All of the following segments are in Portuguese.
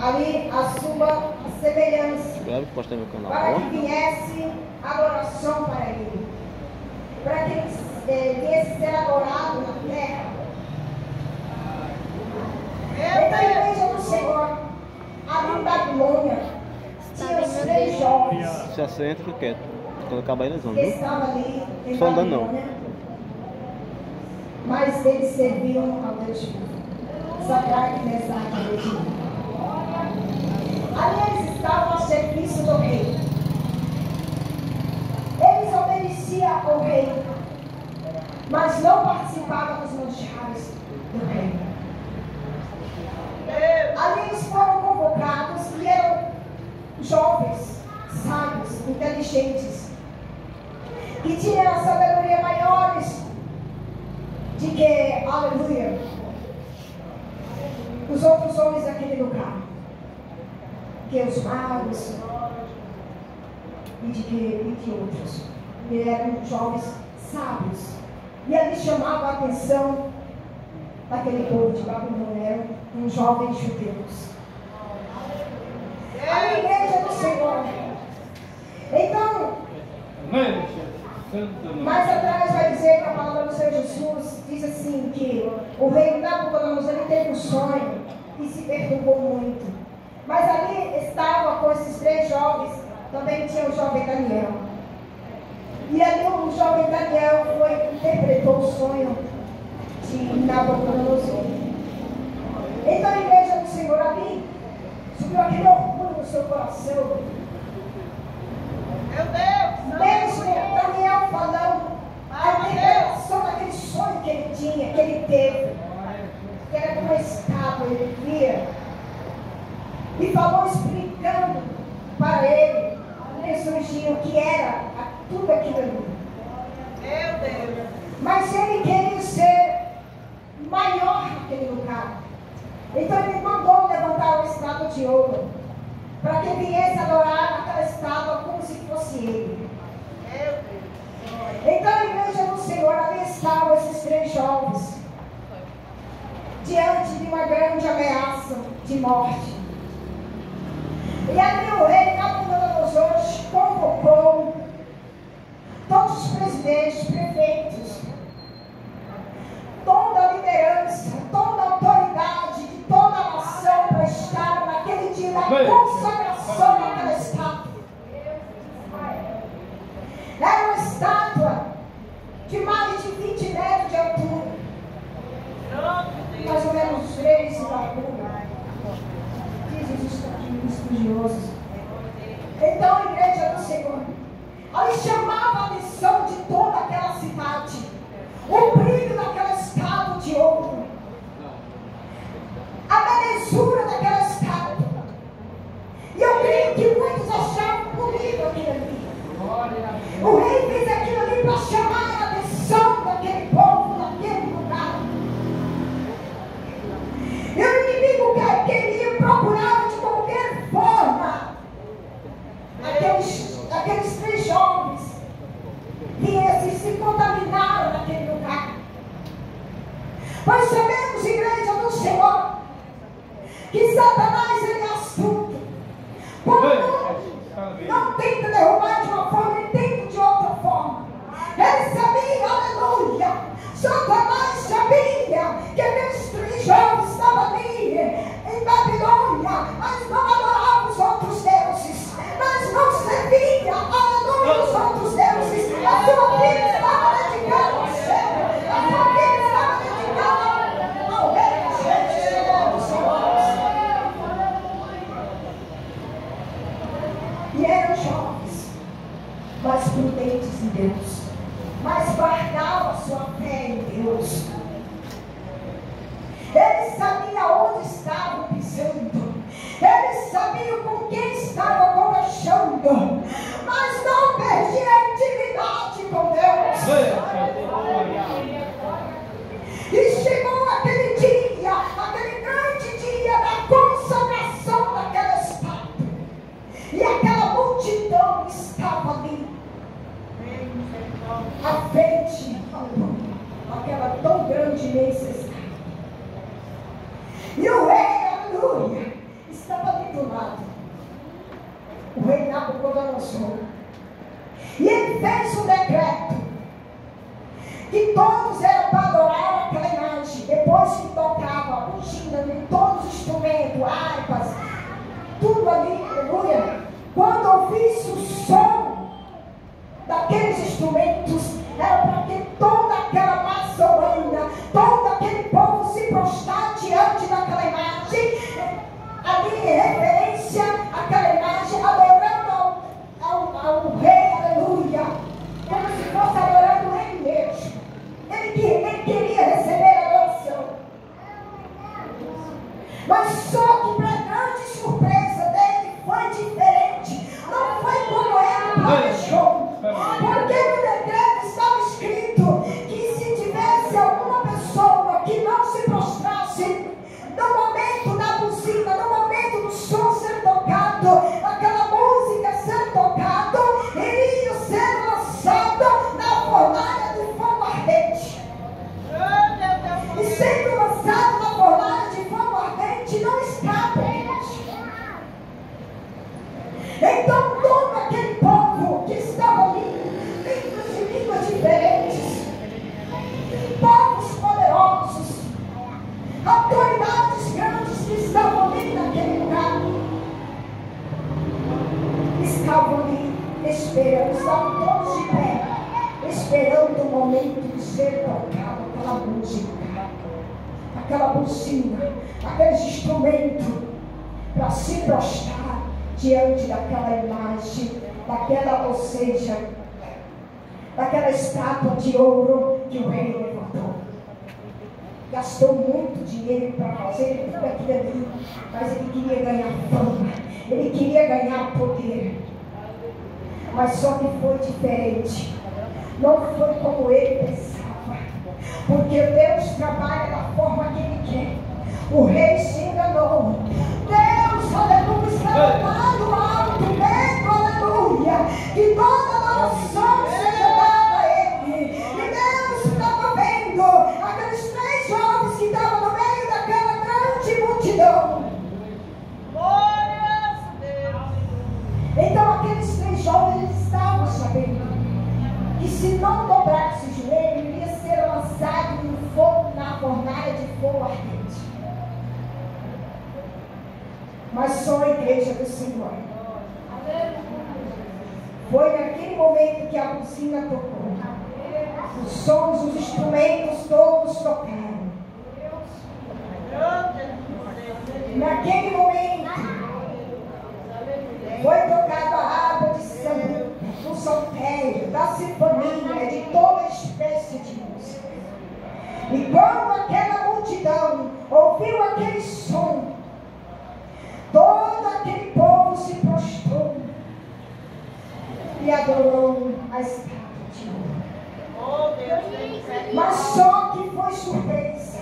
ali a sua semelhança, para que viesse adoração para ele, para que ele viesse ser adorado na terra. Então, a igreja do Senhor, ali em Babilônia, tinha os 3 jovens. Se assenta, fica quieto. Quando acabar eles vão, que estavam ali em só andando não. Babilônia, mas eles serviam ao Deus vivo. Sadraque, Mesaque e Abednego. Ali eles estavam ao serviço do rei. Eles obedeciam ao rei, mas não participavam dos manjares do rei. Ali eles foram convocados e eram jovens, sábios, inteligentes, que tinham a sabedoria maiores de que, aleluia, os outros homens daquele lugar, que os magos e de outros. E eram jovens sábios. E ali chamava a atenção daquele povo de Babilônia, eram uns jovens judeus. A igreja do Senhor. Então, mais atrás vai dizer que a palavra do Senhor Jesus diz assim, que o rei Nabucodonosor ele teve um sonho e se perturbou muito. Mas ali estava com esses 3 jovens, também tinha o jovem Daniel. E ali o jovem Daniel interpretou o sonho de Nabucodonosor. Então a igreja do Senhor ali subiu aquele orgulho no seu coração. Meu Deus! Mesmo Daniel falando a interpretação daquele sonho que ele tinha, que ele teve, que era uma estátua, ele via, e falou explicando para ele, ressurgiu que era tudo aquilo ali. Meu Deus! Mas ele queria ser maior naquele lugar. Então ele mandou levantar uma estátua de ouro, para que viesse adorar aquela estátua como se fosse ele. Meu Deus! Então a igreja do Senhor, ali estavam esses 3 jovens, diante de uma grande ameaça de morte. E ali o rei Nabucodonosor convocou todos os presidentes, prefeitos, toda a liderança, toda a autoridade de toda a nação para estar naquele dia da consagração daquela estátua. Era uma estátua de mais de 20 metros de altura, mais ou menos 3 de largura, dizem os estudiosos. Então a igreja do Senhor, ela chamava a atenção de toda aquela cidade, o brilho daquela estátua de ouro, a belezura daquela estátua. E eu creio que muitos achavam bonito aquilo ali. O rei fez aquilo ali para chamar a atenção daquele povo, daquele lugar. E o inimigo queria procurar de qualquer forma aqueles 3 jovens que esses se contaminaram naquele lugar. Pois sabemos, igreja do Senhor, que Satanás ele é astuto. Não tenta derrubar de uma forma, ele tenta de outra forma. Ele sabia, aleluia, Satanás sabia que aqueles 3 jovens estavam ali em Babilônia, mas não adoravam os outros deuses, mas não servia, aleluia, os outros deuses. A sua vida estava dedicada ao céu, a sua vida estava dedicada ao rei dos reis, Senhor dos senhores. E eram jovens, mas prudentes em Deus, mas guardavam a sua fé em Deus. Eles sabiam onde estavam pisando, eles sabiam com quem estavam conversando, mas não perdiam a intimidade com Deus. E chegou aquele dia, aquele grande dia da consagração daquela estátua, e aquela multidão estava ali. Nabucodonosor. E ele fez um decreto que todos eram para adorar aquela imagem. Depois que tocava a buzina de todos os instrumentos, harpas, tudo ali, aleluia. Quando ouvisse o som daqueles instrumentos, era para que toda aquela massa humana, todo aquele povo se prostrar diante daquela imagem, ali em referência àquela imagem, adorando ao rei, aleluia, como se fosse adorando ele mesmo. Ele queria receber a adoração. Mas só que para grande surpresa dele foi diferente. Não foi como ele planejou. Porque no decreto estava escrito que se tivesse alguma pessoa que não se prostrasse no momento da buzina, no momento do som ser tocado, aquela música ser tocada, iria ser lançado na fornalha de fogo ardente. E sendo lançado na fornalha de fogo ardente, não escapa, gente. Então todo aquele povo que estava ali, línguas de línguas diferentes, povos poderosos, autoridades grandes que estavam ali naquele lugar, estavam ali esperando, estavam todos de pé, esperando o momento de ser tocado aquela música, aquela buzina, aqueles instrumentos, para se prostrar diante daquela imagem, daquela, ou seja, daquela estátua de ouro que o rei levantou. Gastou muito dinheiro para fazer tudo aquilo ali, mas ele queria ganhar fama, ele queria ganhar poder. Mas só que foi diferente. Não foi como ele pensava. Porque Deus trabalha da forma que ele quer. O rei se enganou. Deus, aleluia, estava lá no alto, vendo, aleluia, que toda adoração seja dada a ele. E Deus estava vendo aqueles 3 jovens que estavam no meio daquela grande multidão. Glória a Deus. Então aqueles 3 jovens estavam sabendo que se não dobrasse o joelho, iria ser lançado no fogo, na fornalha de fogo ardente. Mas só a igreja do Senhor. Foi naquele momento que a buzina tocou. Os sons, os instrumentos todos tocaram. Naquele momento foi tocada a harpa de samba, do saltério, da sinfonia, de toda espécie de música. E quando aquela multidão ouviu aquele som, todo aquele povo se prostrou e adorou a estátua de ouro. Mas só que foi surpresa.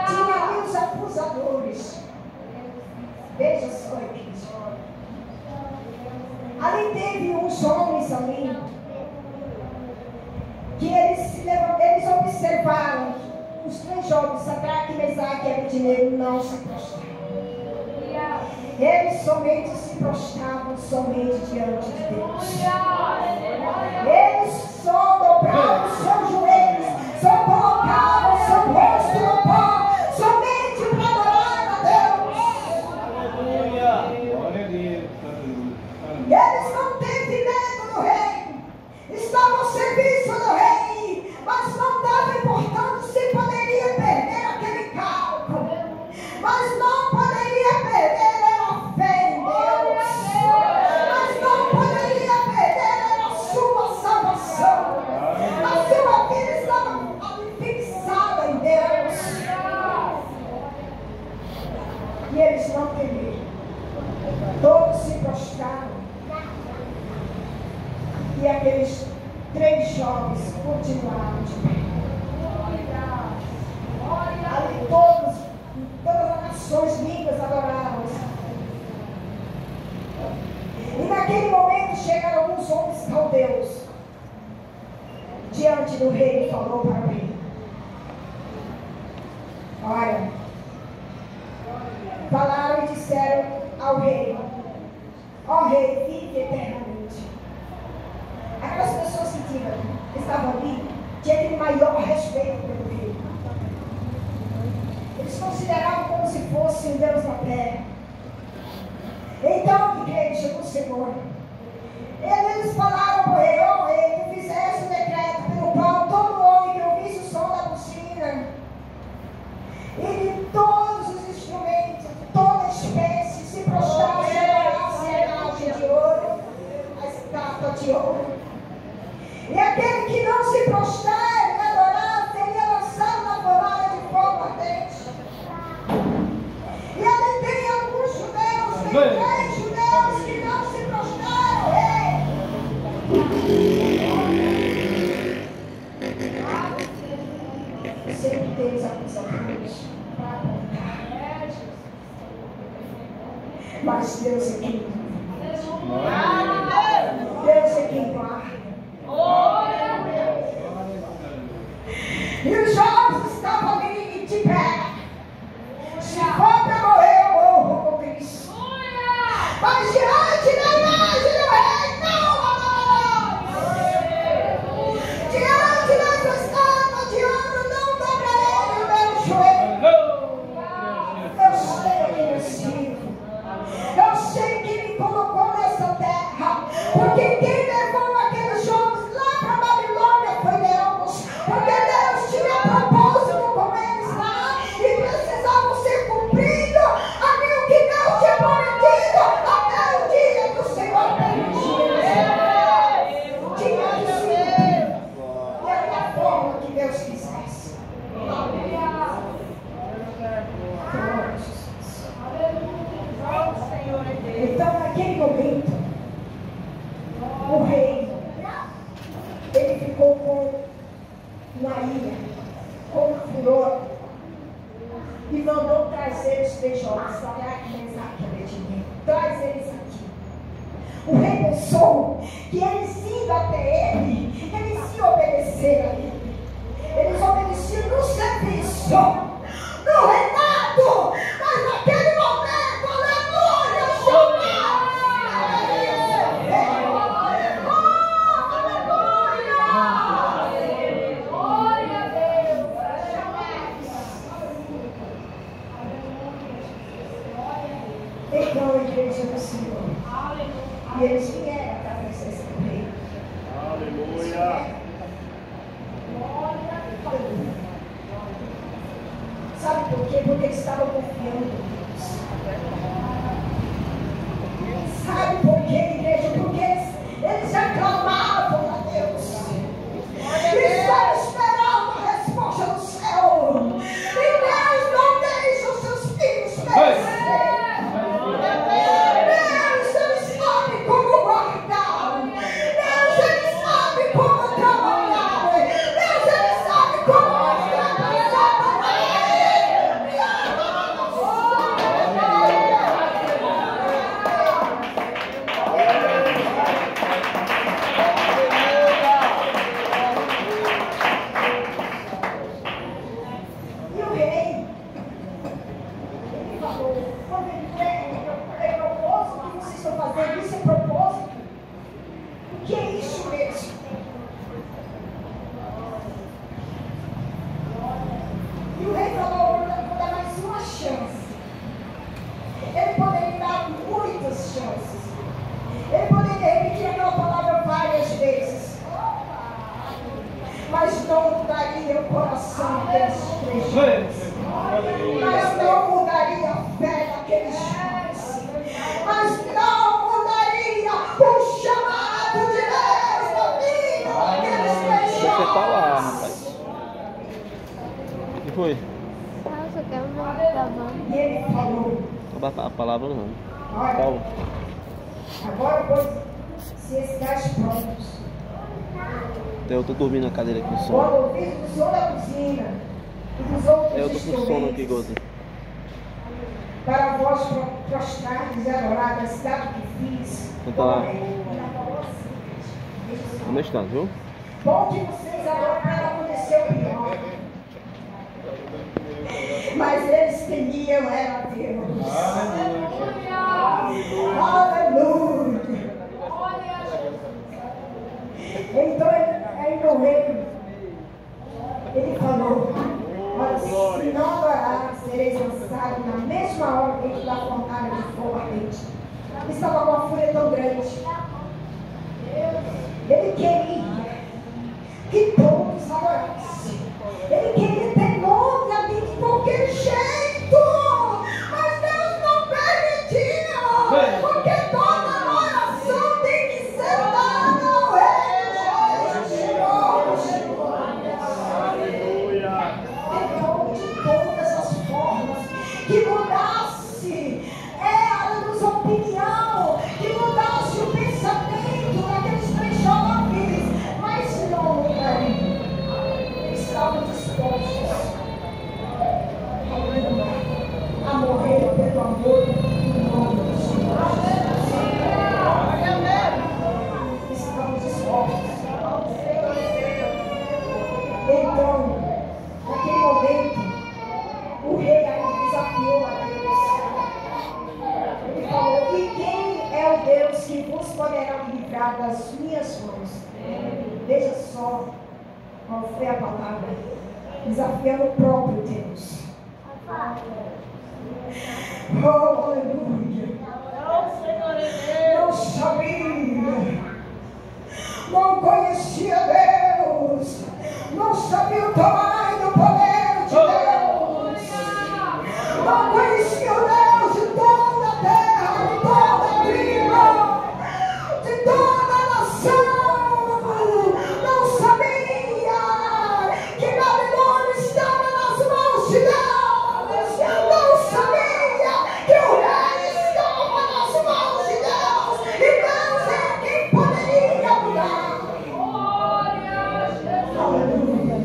Tinha ali os acusadores. Veja só, igreja. Ali teve uns homens ali que eles observaram que os 3 jovens, Sadraque, Mesaque e Abednego, não se prostraram. Eles somente se prostravam somente diante de Deus. Eles só dobravam os seus joelhos, só colocavam o seu rosto no pó, somente para adorar a Deus. Glória a Deus. Eles não teve medo do rei, estavam ao serviço do rei, mas não estava importando se poderia perder aquele cargo, mas não poderia perder a fé em Deus, mas não poderia perder a sua salvação, a sua vida estava fixada em Deus, e eles não temeram, todos se prostraram. E aqueles 3 jovens continuaram de pé. Ali todas as nações línguas adoraram. E naquele momento chegaram alguns homens caldeus diante do rei e falou para o rei: olha, falaram e disseram ao rei Ó Rei, vive eternamente. Aquelas pessoas que estavam ali tinham aquele maior respeito pelo Rei. Eles consideravam como se fosse um Deus da terra. Então, igreja do Senhor, eles falaram para o Rei: ó Rei, tu fizeste o decreto pelo qual todo homem que ouvisse o som da buzina e de todos os instrumentos, de toda espécie, se prostrasse e adorasse a imagem de ouro, a estátua de ouro. E aquele que não se prostrar e adorar seria lançado na fornalha de fogo ardente. E ali tem alguns judeus, tem 3 judeus que não se prostraram, Rei. Sempre temos acusações para apontar. Mas Deus é quem Deus é quem guarda. E os jovens estavam ali de pé. Se for para morrer, eu morro com Cristo. Mas diante da imagem do Rei, não amarás. Diante dessa estátua de ouro, não dobrarei o meu joelho. Eu sei que eu sirvo. Eu sei que me colocou nessa terra. Porque quem levou aqueles jovens lá para a Babilônia foi Deus. Porque Deus tinha propósito com eles lá e precisavam ser cumprido aquilo que Deus tinha prometido até o dia que o Senhor permitiu. Tinha que ser da forma que Deus quisesse. Então, naquele momento, o rei, ele ficou com uma ira, com um furor, e mandou trazer os 3 jovens, Sadraque, Mesaque e Abednego. Traz eles aqui. O rei pensou que eles indo até ele, eles iam obedecer a ele. Eles obedeciam no serviço, no reinado, mas naquele momento, aleluia, então, a igreja do Senhor, e eles vieram para a presença do rei. Aleluia. Sabe por quê? Porque eles estavam confiando em Deus. Sabe por quê, igreja? Porque eles aclamavam a Deus. Eles só esperavam a resposta do céu. E Deus não deixa os seus filhos perecer. Deus, Ele sabe como guardar. Deus, Ele sabe como trabalhar. Deus, Ele sabe como mostrar para Satanás. E o rei, ele falou: quando ele é propósito, o que vocês estão fazendo? Isso é propósito? O que é isso mesmo? E o rei falou: vou dar mais uma chance. Ele poderia dar muitas chances. Ele poderia repetir aquela palavra várias vezes. Mas não mudaria o coração daqueles 3 jovens. Mas não mudaria a fé daqueles jovens. Mas não mudaria o chamado de Deus na vida daqueles 3 jovens. Você tá lá, rapaz. O que foi? Ah, eu só quero ver gravando. E ele falou: A palavra não. olha, Paulo. agora pois, se estáis prontos, Eu tô dormindo na cadeira aqui, sono. quando ouvir o som da buzina e dos outros Eu tô com sono aqui, instrumentos, Gozi. para vós prostrardes e adorar a estátua que fiz. Então tá lá. Ela falou assim: Onde está, viu? bom que vocês adoraram, aconteceu o pior. Mas eles temiam era Deus. Aleluia! estava com uma fúria tão grande. Ele queria que todos adorassem. Ele queria ter nome ali de qualquer jeito. Mas Deus não permitiu. Porque toda oração tem que ser dada ao Rei. Então, de todas as formas, que mudasse a nossa opinião, que mudasse o pensamento daqueles três jovens, mas não, eles estavam dispostos a morrer pelo amor do nome do Senhor. Estamos dispostos. Então, naquele momento, o rei ainda desafiou a Deus. Ele falou: e quem é o Deus que vos poderá livrar das minhas mãos? Veja só qual foi a palavra. Desafiando o próprio Deus. Oh, aleluia. Não sabia. Não conhecia Deus. Não sabia o tamanho do poder de Deus. Não conhecia o Deus de toda a terra, de toda a tribo, de toda a nação. Não sabia que Babilônia estava nas mãos de Deus. Não sabia que o rei estava nas mãos de Deus. E Deus é quem poderia mudar. Aleluia.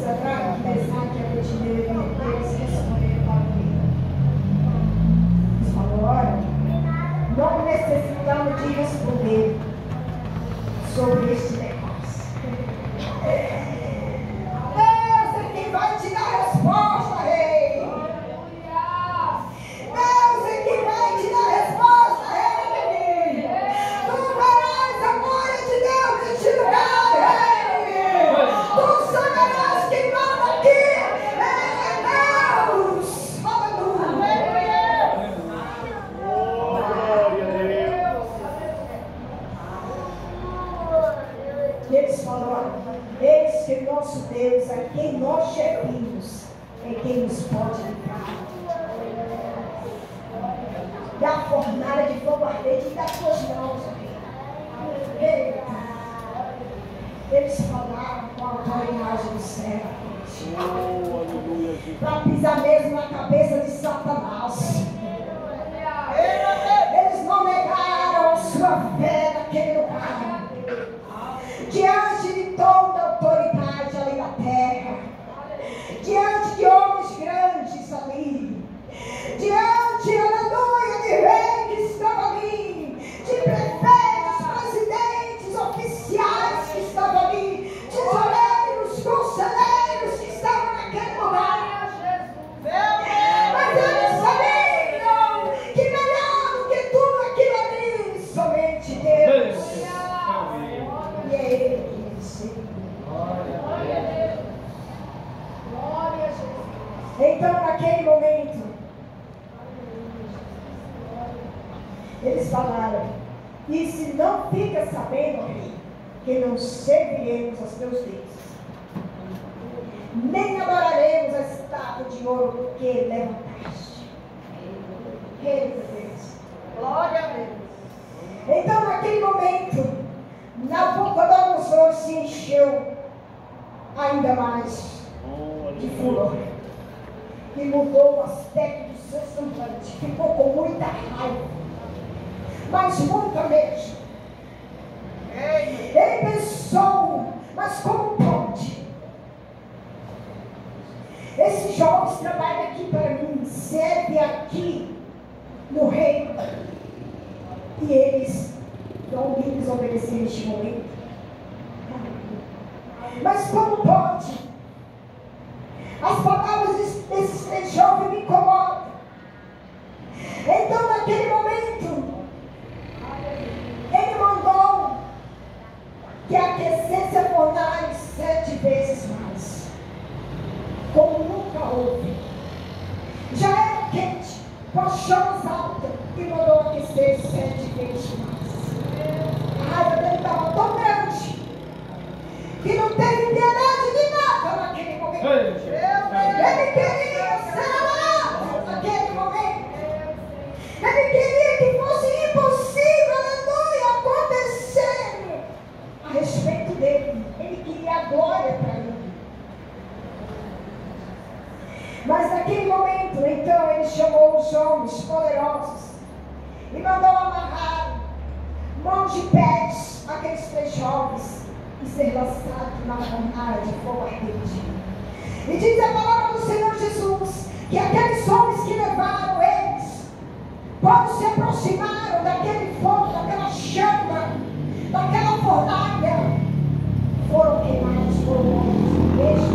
Sadraque, Mesaque e Abednego, eles responderam para o rei. Eles falaram: olha, não necessitamos de responder sobre este negócio. Deus é quem vai te dar a resposta, rei. Deus é quem vai te dar a resposta, rei. Tu verás a glória de Deus neste lugar, rei. Tu saberás quem manda aqui é Deus. Aleluia. Glória a Deus. E eles falaram: eis que nosso Deus, a quem nós servimos, é quem nos pode livrar da fornalha de fogo ardente e das suas mãos. Eita. Eles falaram com a autoridade do céu Oh, aleluia, Jesus. para pisar mesmo na cabeça de Satanás. Eles não negaram a sua fé naquele lugar. Diante de toda a autoridade ali na terra, diante de homens grandes ali, diante, aleluia, de rei que estava ali, de prefeitos, presidentes, oficiais que estavam ali, tesoureiros, conselheiros que estavam naquele lugar. Mas eles sabiam que melhor do que tudo aquilo ali, somente Deus. E é Ele que recebe. Então, naquele momento, eles falaram: e se não fica sabendo, rei, que não serviremos aos teus deuses, nem adoraremos a estátua de ouro que levantaste. Glória a Deus. Então, naquele momento, Nabucodonosor se encheu ainda mais de furor e mudou o aspecto do seu semblante. Ficou com muita raiva, mas muita mesmo. Ele pensou: mas como pode esses jovens trabalham aqui para mim, servem aqui no reino, e eles vão me desobedecer neste momento? Mas como pode? As palavras desses três jovens me incomodam. Então, naquele momento, ele mandou que aquecesse a fornalha 7 vezes mais, como nunca houve chamas alta e mandou aquecer 7 vezes mais. A raiva dele estava tão grande que não teve piedade de nada naquele momento. Ele queria ser amado naquele momento. Ele queria que fosse impossível, aleluia, acontecer a respeito dele. Ele queria a glória para ele. Mas naquele momento, então, ele chamou os homens poderosos e mandou amarrar mãos e pés aqueles 3 jovens e ser lançados na fornalha de fogo ardente. E diz a palavra do Senhor Jesus que aqueles homens que levaram eles, quando se aproximaram daquele fogo, daquela chama, daquela fornalha, foram queimados por um homem de